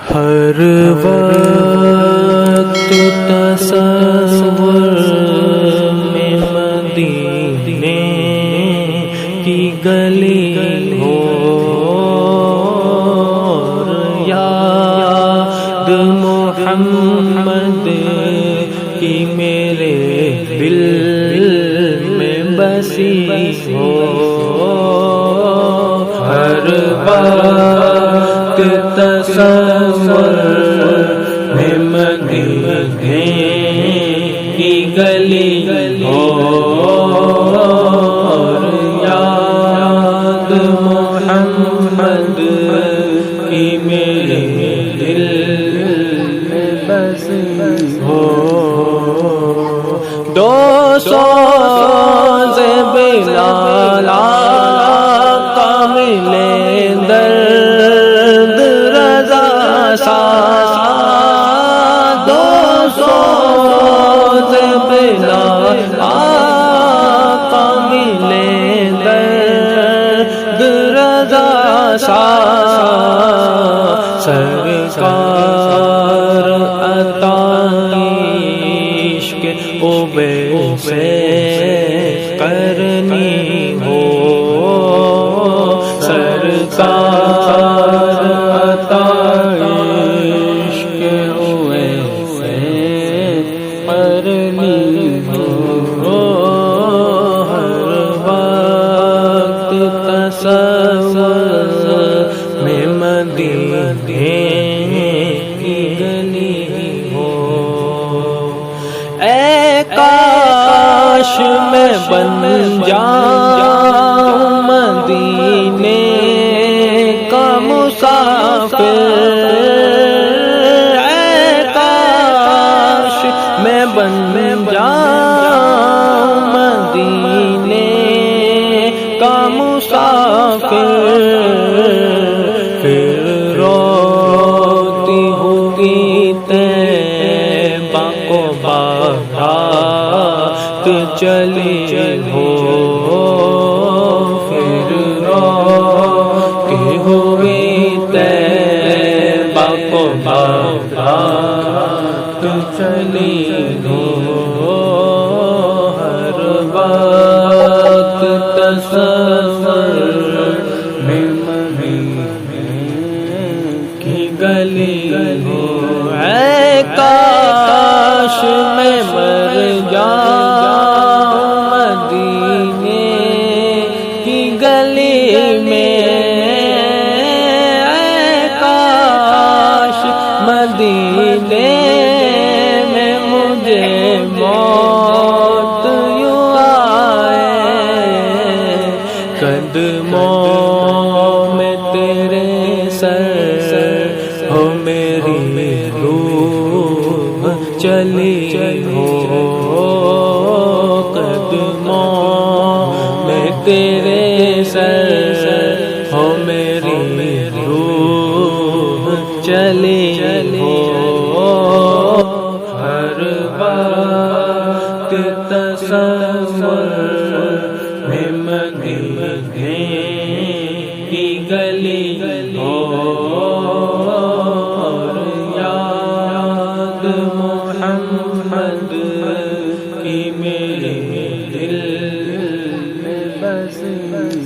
ہر وقت تصور میں مدینے کی گلی ہو، یاد محمد کی میرے دل میں بسی ہو۔ ہر وقت تصور میں مدینے کی گلی ہو، یاد محمد کی میرے دل میں بسی ہو۔ دو سو سے بلال آقا ملے درد رضا سا، دو سو سے بلال آقا ملے درد رضا سا، سرکار عطا عشق اوبے سے کرنی ہو، سرکار عطا عشق اوبے سے کرنی ہو۔ ہر وقت تصور میں مدینے کی گلی ہو، اے کاش میں بن جاؤں مدینے کا مسافر، اے کاش میں بن جاؤں مدینے کا مسافر، پھر روتی ہوگی طیبہ کو بارات چلی ہو، پھر روتی ہوگی طیبہ کو بارات چلی ہو۔ ہر وقت تصور میں مدینے کی گلی ہو، اے کاش میں مر جاؤں مدینے کی گلی میں، اے کاش مدینے میں مجھے موت یوں آئے، قدموں میں تیرے سر ہو میری روح چلی ہو، قدموں میں تیرے سر ہو میری روح چلی ہو۔ ہر وقت تصور میں مدینے کی گلی